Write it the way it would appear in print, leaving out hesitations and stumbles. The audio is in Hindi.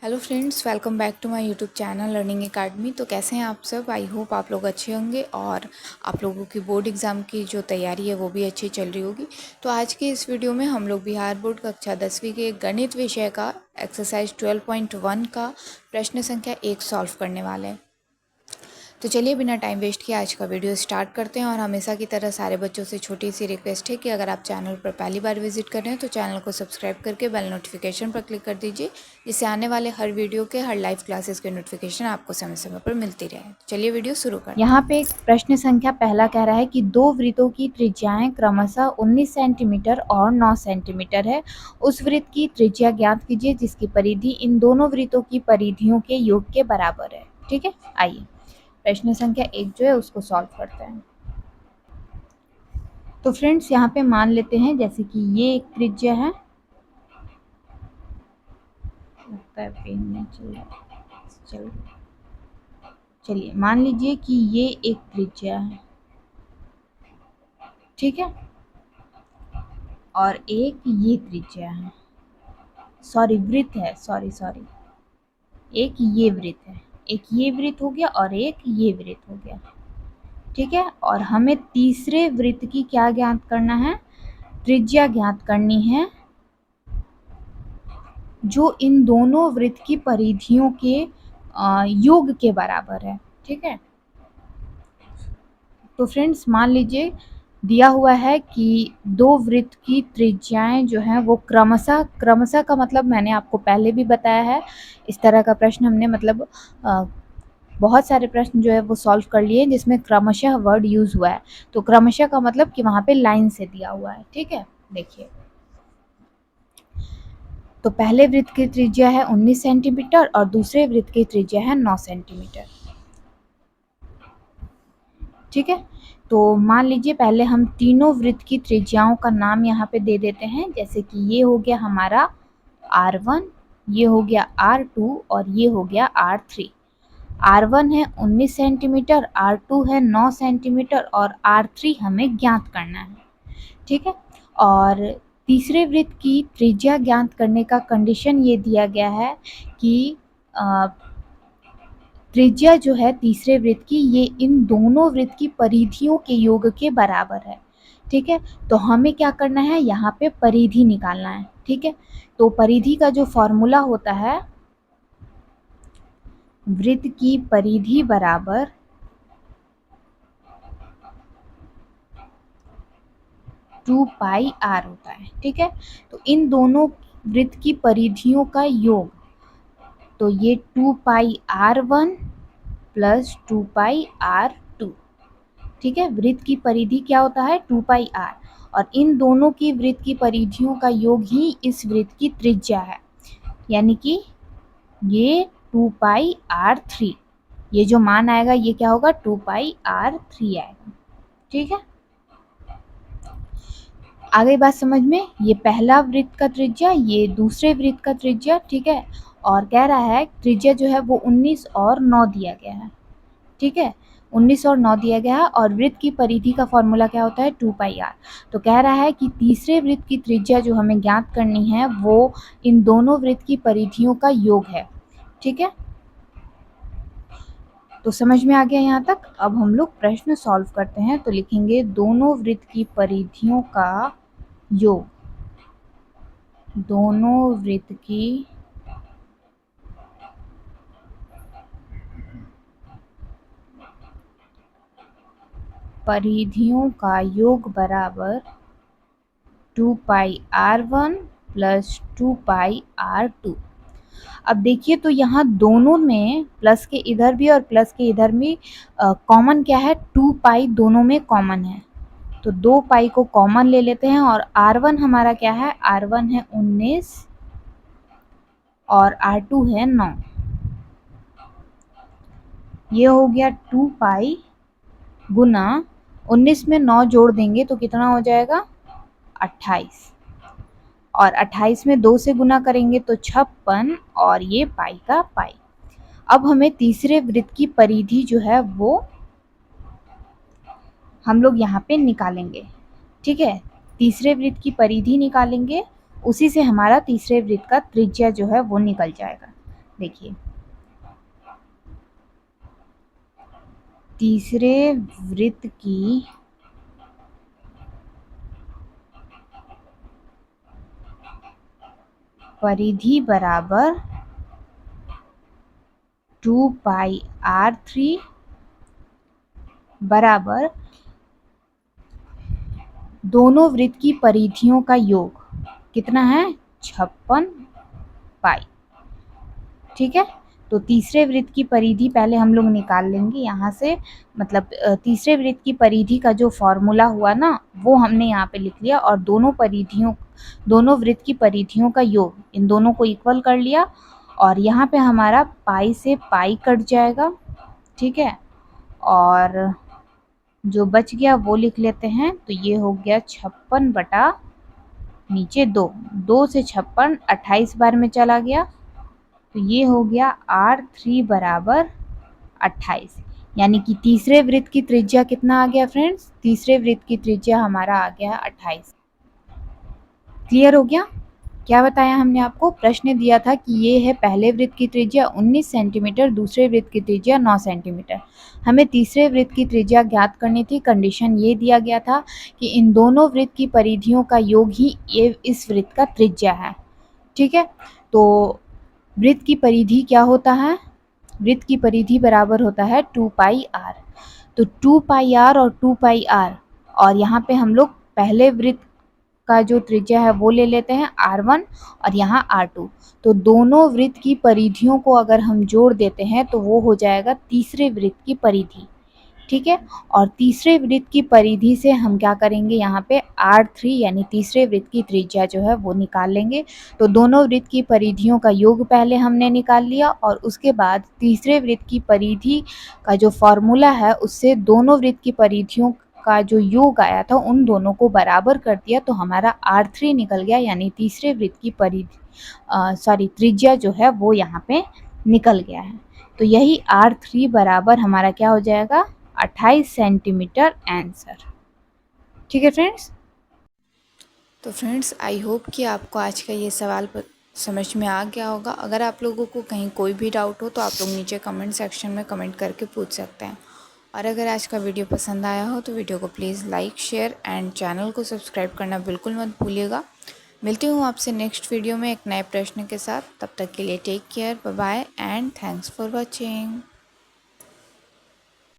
Hello friends, welcome back to my YouTube channel Learning Academy. तो कैसे हैं आप सब? आई होप आप लोग अच्छे होंगे और आप लोगों की बोर्ड एग्ज़ाम की जो तैयारी है वो भी अच्छी चल रही होगी। तो आज के इस वीडियो में हम लोग बिहार बोर्ड कक्षा 10वीं के गणित विषय का एक्सरसाइज 12.1 का प्रश्न संख्या 1 सॉल्व करने वाले हैं। तो चलिए बिना टाइम वेस्ट किए आज का वीडियो स्टार्ट करते हैं। और हमेशा की तरह सारे बच्चों से छोटी सी रिक्वेस्ट है कि अगर आप चैनल पर पहली बार विजिट कर रहे हैं तो चैनल को सब्सक्राइब करके बेल नोटिफिकेशन पर क्लिक कर दीजिए, जिससे आने वाले हर वीडियो के हर लाइव क्लासेस के नोटिफिकेशन आपको समय समय पर मिलती रहे। चलिए वीडियो शुरू करते हैं। यहाँ पे प्रश्न संख्या पहला कह रहा है कि दो वृत्तों की त्रिज्याएं क्रमशः 19 सेंटीमीटर और 9 सेंटीमीटर है। उस वृत्त की त्रिज्या ज्ञात कीजिए जिसकी परिधि इन दोनों वृत्तों की परिधियों के योग के बराबर है। ठीक है, आइए प्रश्न संख्या 1 जो है उसको सॉल्व करते हैं। तो फ्रेंड्स यहाँ पे मान लेते हैं जैसे कि ये एक त्रिज्या है, लगता है पेन नहीं चल रहा, चलिए मान लीजिए कि ये एक त्रिज्या है, ठीक है, और एक ये त्रिज्या है, सॉरी वृत्त है, सॉरी एक ये वृत्त है, एक ये वृत्त हो गया और एक ये वृत्त हो गया, ठीक है। और हमें तीसरे वृत्त की क्या ज्ञात करना है? त्रिज्या ज्ञात करनी है जो इन दोनों वृत्त की परिधियों के योग के बराबर है, ठीक है। तो फ्रेंड्स मान लीजिए दिया हुआ है कि दो वृत्त की त्रिज्याएं जो हैं वो क्रमशः का मतलब मैंने आपको पहले भी बताया है। इस तरह का प्रश्न हमने मतलब बहुत सारे प्रश्न जो है वो सॉल्व कर लिए जिसमें क्रमशः वर्ड यूज हुआ है। तो क्रमशः का मतलब कि वहां पे लाइन से दिया हुआ है, ठीक है। देखिए तो पहले वृत्त की त्रिज्या है 19 सेंटीमीटर और दूसरे वृत्त की त्रिज्या है 9 सेंटीमीटर, ठीक है। तो मान लीजिए पहले हम तीनों वृत्त की त्रिज्याओं का नाम यहाँ पे दे देते हैं, जैसे कि ये हो गया हमारा R1, ये हो गया R2 और ये हो गया R3। R1 है 19 सेंटीमीटर, R2 है 9 सेंटीमीटर और R3 हमें ज्ञात करना है, ठीक है। और तीसरे वृत्त की त्रिज्या ज्ञात करने का कंडीशन ये दिया गया है कि त्रिज्या जो है तीसरे वृत्त की ये इन दोनों वृत्त की परिधियों के योग के बराबर है, ठीक है। तो हमें क्या करना है, यहाँ पे परिधि निकालना है, ठीक है। तो परिधि का जो फॉर्मूला होता है, वृत्त की परिधि बराबर 2πr होता है, ठीक है। तो इन दोनों वृत्त की परिधियों का योग, तो ये 2πr1 प्लस 2πr2, ठीक है। वृत्त की परिधि क्या होता है 2πr, और इन दोनों की वृत्त की परिधियों का योग ही इस वृत्त की त्रिज्या है, यानी कि ये 2πr3, ये जो मान आएगा ये क्या होगा 2πr3 आएगा, ठीक है। आगे बात समझ में, ये पहला वृत्त का त्रिज्या, ये दूसरे वृत्त का त्रिज्या, ठीक है। और कह रहा है त्रिज्या जो है वो 19 और 9 दिया गया है, ठीक है। 19 और 9 दिया गया है और वृत्त की परिधि का फॉर्मूला क्या होता है 2πr। तो कह रहा है कि तीसरे वृत्त की त्रिज्या जो हमें ज्ञात करनी है वो इन दोनों वृत्त की परिधियों का योग है, ठीक है। तो समझ में आ गया यहाँ तक। अब हम लोग प्रश्न सॉल्व करते हैं। तो लिखेंगे दोनों वृत्त की परिधियों का योग, दोनों वृत्त की परिधियों का योग बराबर 2πr1 प्लस 2πr2। अब देखिए तो यहाँ दोनों में प्लस के इधर भी और प्लस के इधर भी कॉमन क्या है, 2π दोनों में कॉमन है। तो 2π को कॉमन ले लेते हैं और R1 हमारा क्या है, R1 है 19 और R2 है 9। ये हो गया 2π गुना 19 में 9 जोड़ देंगे तो कितना हो जाएगा 28, और 28 में 2 से गुना करेंगे तो 56 और ये पाई का पाई। अब हमें तीसरे वृत्त की परिधि जो है वो हम लोग यहाँ पे निकालेंगे, ठीक है। तीसरे वृत्त की परिधि निकालेंगे, उसी से हमारा तीसरे वृत्त का त्रिज्या जो है वो निकल जाएगा। देखिए तीसरे वृत्त की परिधि बराबर 2πr3 बराबर दोनों वृत्त की परिधियों का योग कितना है 56 पाई। ठीक है, तो तीसरे वृत्त की परिधि पहले हम लोग निकाल लेंगे यहाँ से, मतलब तीसरे वृत्त की परिधि का जो फॉर्मूला हुआ ना वो हमने यहाँ पे लिख लिया, और दोनों वृत्त की परिधियों का योग इन दोनों को इक्वल कर लिया, और यहाँ पे हमारा पाई से पाई कट जाएगा। ठीक है, और जो बच गया वो लिख लेते हैं, तो ये हो गया 56 बटा नीचे 2 से 56 28 बार में चला गया, तो ये हो गया R3 बराबर 28। यानी कि तीसरे वृत्त की त्रिज्या कितना आ गया फ्रेंड्स, तीसरे वृत्त की त्रिज्या हमारा आ गया 28। क्लियर हो गया? क्या बताया हमने आपको, प्रश्न दिया था कि ये है पहले वृत्त की त्रिज्या 19 सेंटीमीटर, दूसरे वृत्त की त्रिज्या 9 सेंटीमीटर। हमें तीसरे वृत्त की त्रिज्या ज्ञात करनी थी। कंडीशन ये दिया गया था कि इन दोनों वृत्त की परिधियों का योग ही ये इस वृत्त का त्रिज्या है। ठीक है, तो वृत्त की परिधि क्या होता है, वृत्त की परिधि बराबर होता है 2πr। तो 2πr और 2πr, और यहाँ पे हम लोग पहले वृत्त का जो त्रिज्या है वो ले लेते हैं r1 और यहाँ r2। तो दोनों वृत्त की परिधियों को अगर हम जोड़ देते हैं तो वो हो जाएगा तीसरे वृत्त की परिधि। ठीक है, और तीसरे वृत्त की परिधि से हम क्या करेंगे, यहाँ पे R3 यानी तीसरे वृत्त की त्रिज्या जो है वो निकाल लेंगे। तो दोनों वृत्त की परिधियों का योग पहले हमने निकाल लिया, और उसके बाद तीसरे वृत्त की परिधि का जो फॉर्मूला है उससे दोनों वृत्त की परिधियों का जो योग आया था उन दोनों को बराबर कर दिया, तो हमारा R3 निकल गया, यानी तीसरे वृत्त की त्रिज्या जो है वो यहाँ पे निकल गया है। तो यही R3 बराबर हमारा क्या हो जाएगा 28 सेंटीमीटर आंसर। ठीक है फ्रेंड्स। तो फ्रेंड्स आई होप कि आपको आज का ये सवाल समझ में आ गया होगा। अगर आप लोगों को कहीं कोई भी डाउट हो तो आप लोग नीचे कमेंट सेक्शन में कमेंट करके पूछ सकते हैं। और अगर आज का वीडियो पसंद आया हो तो वीडियो को please like share and channel को सब्सक्राइब करना बिल्कुल मत भूलिएगा। मिलती हूँ आपसे नेक्स्ट वीडियो में एक नए प्रश्न के साथ। तब तक के लिए take care, bye bye and thanks for watching.